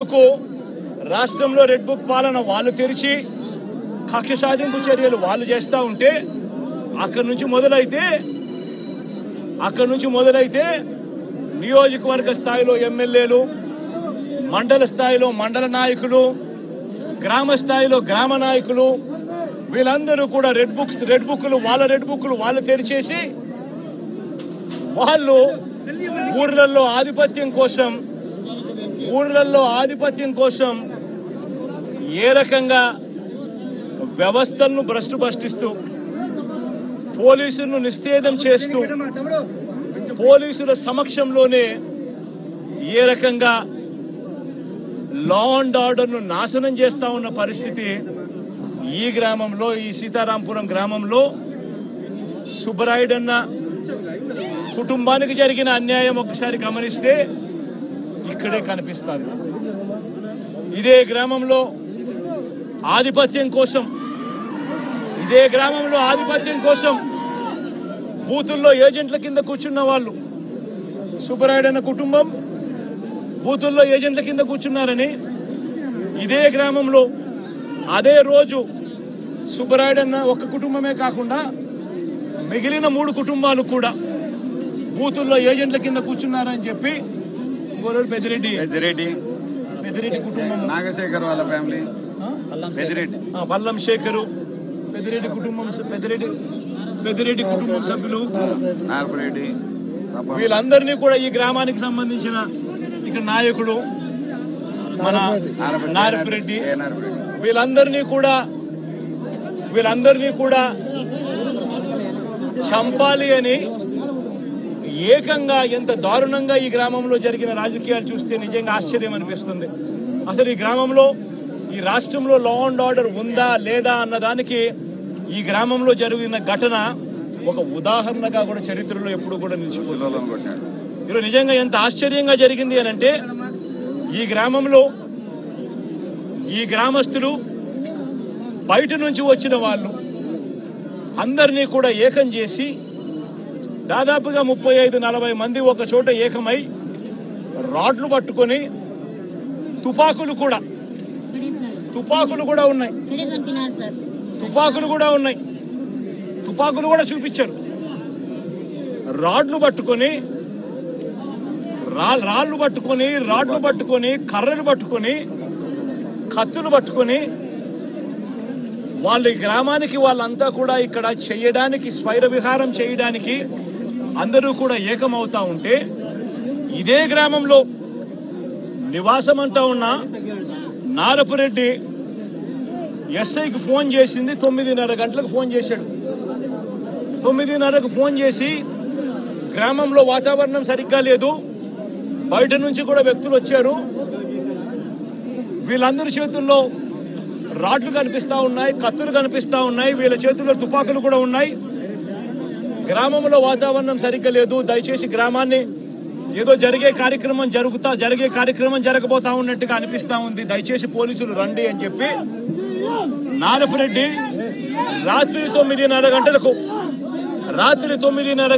రాష్ట్రంలో red book పాలన వాళ్ళు తెరిచి కక్ష సాధింపు చర్యలు వాళ్ళు చేస్తూ ఉంటే అక్కడి నుంచి మొదలైతే నియోజకవర్గ స్థాయిలో ఎమ్మెల్యేలు, మండల స్థాయిలో మండల నాయకులు, గ్రామ స్థాయిలో గ్రామ నాయకులు వీళ్ళందరూ కూడా రెడ్ బుక్లు వాళ్ళు తెరిచేసి వాళ్ళు ఊర్లలో ఆధిపత్యం కోసం ఏ రకంగా వ్యవస్థలను భ్రష్టుపట్టిస్తూ పోలీసులను నిస్తేదం చేస్తూ పోలీసుల సమక్షంలోనే ఏ రకంగా లా అండ్ ఆర్డర్ను నాశనం చేస్తా ఉన్న పరిస్థితి ఈ గ్రామంలో, ఈ సీతారాంపురం గ్రామంలో సుబ్బరాయుడన్న కుటుంబానికి జరిగిన అన్యాయం ఒక్కసారి గమనిస్తే ఇక్కడే కనిపిస్తారు. ఇదే గ్రామంలో ఆధిపత్యం కోసం బూతుల్లో ఏజెంట్ల కింద కూర్చున్న వాళ్ళు, సుబ్బరాయుడన్న కుటుంబం బూతుల్లో ఏజెంట్ల కింద కూర్చున్నారని ఇదే గ్రామంలో అదే రోజు సుబ్బరాయుడన్న ఒక్క కుటుంబమే కాకుండా మిగిలిన 3 కుటుంబాలు కూడా బూతుల్లో ఏజెంట్ల కింద కూర్చున్నారని చెప్పి పెద్దిరెడ్డి కుటుంబం, నాగశేఖర్ వాళ్ళ ఫ్యామిలీ, పల్లం శేఖరు, పెద్దిరెడ్డి కుటుంబం సభ్యులు, వీళ్ళందరినీ కూడా ఈ గ్రామానికి సంబంధించిన ఇక్కడ నాయకుడు మన నారపిరెడ్డి వీళ్ళందరినీ కూడా చంపాలి అని ఏకంగా ఎంత దారుణంగా ఈ గ్రామంలో జరిగిన రాజకీయాలు చూస్తే నిజంగా ఆశ్చర్యం అనిపిస్తుంది. అసలు ఈ గ్రామంలో, ఈ రాష్ట్రంలో లా అండ్ ఆర్డర్ ఉందా లేదా అన్నదానికి ఈ గ్రామంలో జరిగిన ఘటన ఒక ఉదాహరణగా కూడా చరిత్రలో ఎప్పుడు కూడా నిలిచిపోతుంది. ఈరోజు నిజంగా ఎంత ఆశ్చర్యంగా జరిగింది అని అంటే ఈ గ్రామంలో ఈ గ్రామస్తులు, బయట నుంచి వచ్చిన వాళ్ళు అందరినీ కూడా ఏకం చేసి దాదాపుగా 35-40 మంది ఒక చోట ఏకమై రాడ్లు పట్టుకొని తుపాకులు కూడా ఉన్నాయి, తుపాకులు కూడా చూపించారు. రాడ్లు పట్టుకొని కర్రలు పట్టుకొని కత్తులు పట్టుకొని వాళ్ళ గ్రామానికి వాళ్ళంతా కూడా ఇక్కడ చేయడానికి, స్వైర విహారం చేయడానికి అందరూ కూడా ఏకమవుతా ఉంటే ఇదే గ్రామంలో నివాసం అంటా ఉన్న నారపురెడ్డి ఎస్ఐకి ఫోన్ చేసింది 9:30 గంటలకు ఫోన్ చేశాడు. 9:30కు ఫోన్ చేసి గ్రామంలో వాతావరణం సరిగ్గా లేదు, బయట నుంచి కూడా వ్యక్తులు వచ్చారు, వీళ్ళందరి చేతుల్లో రాడ్లు కనిపిస్తా ఉన్నాయి, కత్తులు కనిపిస్తా ఉన్నాయి, వీళ్ళ చేతుల్లో తుపాకులు కూడా ఉన్నాయి, గ్రామంలో వాతావరణం సరిగ్గా లేదు, దయచేసి గ్రామాన్ని ఏదో జరిగే కార్యక్రమం జరగబోతా ఉన్నట్టుగా అనిపిస్తా ఉంది, దయచేసి పోలీసులు రండి అని చెప్పి నారపురెడ్డి రాత్రి 9:30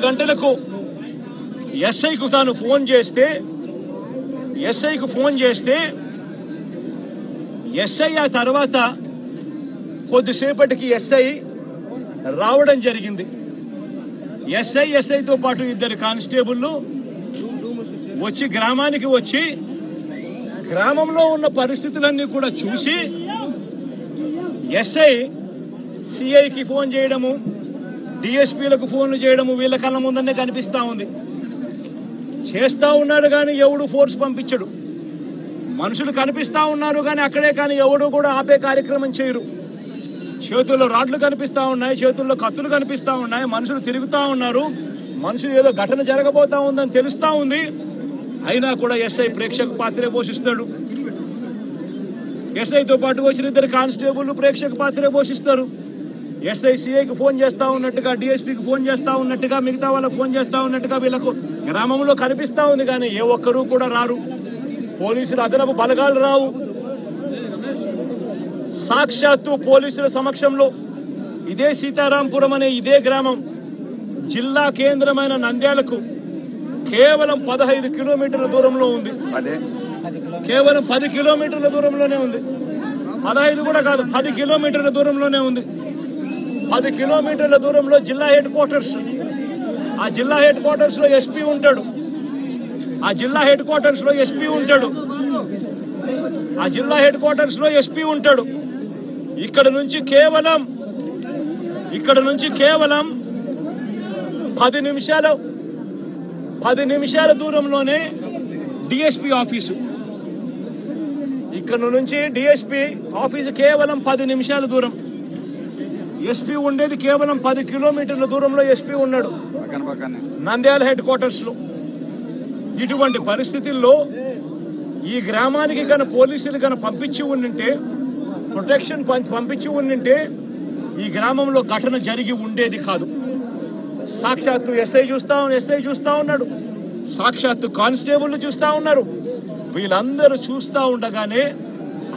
గంటలకు ఎస్ఐకు తాను ఫోన్ చేస్తే ఎస్ఐ ఆ తర్వాత కొద్దిసేపటికి ఎస్ఐ రావడం జరిగింది. ఎస్ఐతో పాటు 2 కానిస్టేబుల్లు గ్రామానికి వచ్చి గ్రామంలో ఉన్న పరిస్థితులన్నీ కూడా చూసి ఎస్ఐ సిఐకి ఫోన్ చేయడము, డిఎస్పీలకు ఫోన్లు చేయడము వీళ్ళ కళ్ళ ముందనే కనిపిస్తా ఉంది. చేస్తా ఉన్నారు కానీ ఎవడు ఫోర్స్ పంపించడు, మనుషులు కనిపిస్తా ఉన్నారు కానీ అక్కడే కానీ ఎవడు కూడా ఆపే కార్యక్రమం చేయరు. చేతుల్లో రాడ్లు కనిపిస్తా ఉన్నాయి, చేతుల్లో కత్తులు కనిపిస్తా ఉన్నాయి, మనుషులు తిరుగుతా ఉన్నారు, మనుషులు ఏదో ఘటన జరగబోతా ఉందని తెలుస్తా ఉంది, అయినా కూడా ఎస్ఐ ప్రేక్షక పాత్రే పోషిస్తాడు. ఎస్ఐతో పాటు వచ్చిన 2 కానిస్టేబుల్ ప్రేక్షక పాత్రే పోషిస్తారు. ఎస్ఐ సిఐకి ఫోన్ చేస్తా ఉన్నట్టుగా, డిఎస్పీకి ఫోన్ చేస్తా ఉన్నట్టుగా, మిగతా వాళ్ళకి ఫోన్ చేస్తా ఉన్నట్టుగా వీళ్ళకు గ్రామంలో కనిపిస్తా ఉంది కానీ ఏ ఒక్కరూ కూడా రారు, పోలీసులు అదనపు బలగాలు రావు. సాక్షాత్తు పోలీసుల సమక్షంలో ఇదే సీతారాంపురం అనే ఇదే గ్రామం జిల్లా కేంద్రమైన నంద్యాలకు కేవలం 15 కిలోమీటర్ల దూరంలో ఉంది. కేవలం 10 కిలోమీటర్ల దూరంలోనే ఉంది. 15 కూడా కాదు, 10 కిలోమీటర్ల దూరంలోనే ఉంది. 10 కిలోమీటర్ల దూరంలో జిల్లా హెడ్ క్వార్టర్స్. ఆ జిల్లా హెడ్ క్వార్టర్స్ లో ఎస్పీ ఉంటాడు. ఆ జిల్లా హెడ్ క్వార్టర్స్ లో ఎస్పీ ఉంటాడు. ఆ జిల్లా హెడ్ క్వార్టర్స్ లో ఎస్పీ ఉంటాడు. ఇక్కడ నుంచి కేవలం 10 నిమిషాల దూరంలోనే డిఎస్పీ ఆఫీసు. ఇక్కడ నుంచి డిఎస్పీ ఆఫీసు కేవలం 10 నిమిషాల దూరం. ఎస్పీ ఉండేది కేవలం 10 కిలోమీటర్ల దూరంలో ఎస్పీ ఉన్నాడు నంద్యాల హెడ్ క్వార్టర్స్ లో. ఇటువంటి పరిస్థితుల్లో ఈ గ్రామానికి కనుక పోలీసులు కనుక పంపించి ఉండింటే, ప్రొటెక్షన్ పంపించి ఉండింటే ఈ గ్రామంలో ఘటన జరిగి ఉండేది కాదు. సాక్షాత్తు ఎస్ఐ చూస్తా ఉన్నాడు, సాక్షాత్తు కానిస్టేబుల్ చూస్తా ఉన్నారు. వీళ్ళందరూ చూస్తా ఉండగానే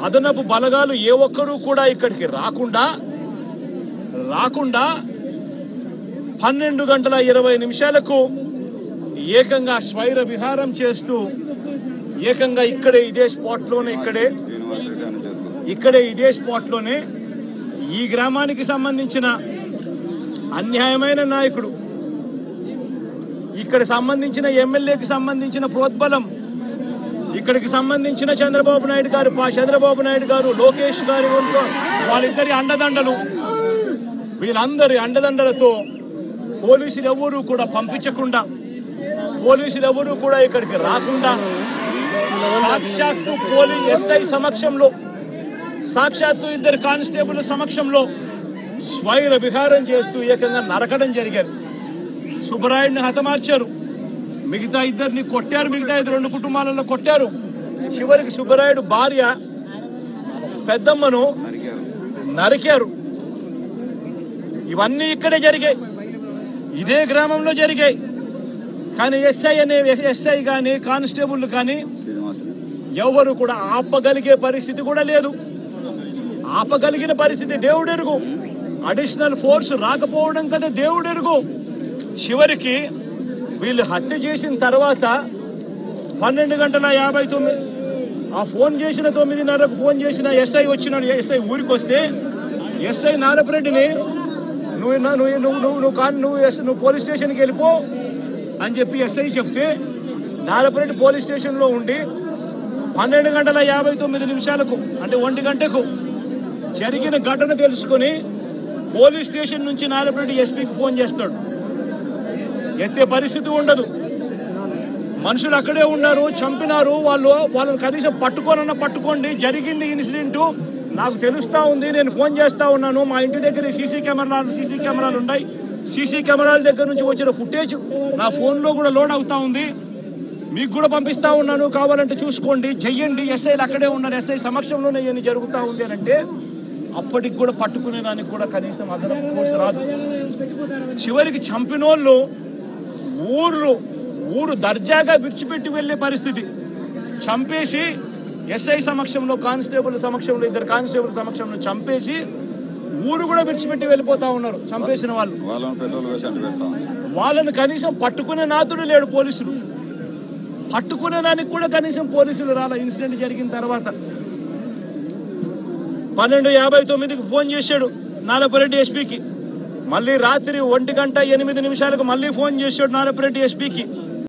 అదనపు బలగాలు ఏ ఒక్కరూ కూడా ఇక్కడికి రాకుండా 12:20 ఏకంగా స్వైర విహారం చేస్తూ ఏకంగా ఇదే స్పాట్లోనే ఈ గ్రామానికి సంబంధించిన అన్యాయమైన నాయకుడు, ఇక్కడ సంబంధించిన ఎమ్మెల్యేకి సంబంధించిన ప్రోద్బలం, ఇక్కడికి సంబంధించిన చంద్రబాబు నాయుడు గారు లోకేష్ గారు వాళ్ళిద్దరి అండదండలు, వీళ్ళందరి అండదండలతో పోలీసులు ఎవరూ కూడా పంపించకుండా, పోలీసులు ఎవరూ కూడా ఇక్కడికి రాకుండా సాక్షాత్తు ఎస్ఐ సమక్షంలో, సాక్షాత్తు ఇద్దరు కానిస్టేబుల్ సమక్షంలో స్వైర విహారం చేస్తూ ఏకంగా నరకడం జరిగారు. సుబ్బరాయుడిని హతమార్చారు, మిగతా ఇద్దరిని కొట్టారు, మిగతా 2 కుటుంబాలలో కొట్టారు. చివరికి సుబ్బరాయుడు భార్య పెద్దమ్మను నరికారు. ఇవన్నీ ఇక్కడే జరిగాయి, ఇదే గ్రామంలో జరిగాయి. కానీ ఎస్ఐ కానీ కానిస్టేబుల్ కానీ ఎవరు కూడా ఆపగలిగే పరిస్థితి కూడా లేదు. ఆపగలిగిన పరిస్థితి దేవుడెరుగు, అడిషనల్ ఫోర్స్ రాకపోవడం కదా దేవుడెరుగు. చివరికి వీళ్ళు హత్య చేసిన తర్వాత 12:59 ఆ ఫోన్ చేసిన 9:30కు ఫోన్ చేసిన ఎస్ఐ వచ్చినాడు. ఎస్ఐ ఊరికి వస్తే ఎస్ఐ నారపరెడ్డిని నువ్వు పోలీస్ స్టేషన్కి వెళ్ళిపో అని చెప్పి ఎస్ఐ చెప్తే నారపరెడ్డి పోలీస్ స్టేషన్లో ఉండి 12:59 అంటే 1 గంటకు జరిగిన ఘటన తెలుసుకొని పోలీస్ స్టేషన్ నుంచి నారపరెడ్డి ఎస్పీకి ఫోన్ చేస్తాడు. ఎత్తే పరిస్థితి ఉండదు. మనుషులు అక్కడే ఉన్నారు, చంపినారు, వాళ్ళని కనీసం పట్టుకోండి, జరిగింది ఇన్సిడెంట్ నాకు తెలుస్తా ఉంది, నేను ఫోన్ చేస్తా ఉన్నాను, మా ఇంటి దగ్గర సీసీ కెమెరాలు ఉన్నాయి, సీసీ కెమెరాల దగ్గర నుంచి వచ్చిన ఫుటేజ్ నా ఫోన్లో కూడా లోడ్ అవుతా ఉంది, మీకు కూడా పంపిస్తా ఉన్నాను, కావాలంటే చూసుకోండి, చెయ్యండి. ఎస్ఐలు అక్కడే ఉన్నారు, ఎస్ఐ సమక్షంలోనే ఇవన్నీ జరుగుతూ ఉంది అని అంటే అప్పటికి కూడా పట్టుకునేదానికి కూడా కనీసం అదనపు ఫోర్స్ రాదు. చివరికి చంపినోళ్ళు ఊరు దర్జాగా విడిచిపెట్టి వెళ్ళే పరిస్థితి. చంపేసి ఎస్ఐ సమక్షంలో, కానిస్టేబుల్ సమక్షంలో, 2 కానిస్టేబుల్ సమక్షంలో చంపేసి ఊరు కూడా విడిచిపెట్టి వెళ్ళిపోతా ఉన్నారు చంపేసిన వాళ్ళు. వాళ్ళని కనీసం పట్టుకునే నాతుడు లేడు. పోలీసులు పట్టుకునేదానికి కూడా కనీసం పోలీసులు రాలే. ఇన్సిడెంట్ జరిగిన తర్వాత 12:59కి ఫోన్ చేశాడు నారపరెడ్డి ఎస్పీకి. మళ్ళీ రాత్రి 1:08 మళ్ళీ ఫోన్ చేశాడు నారపరెడ్డి ఎస్పీకి.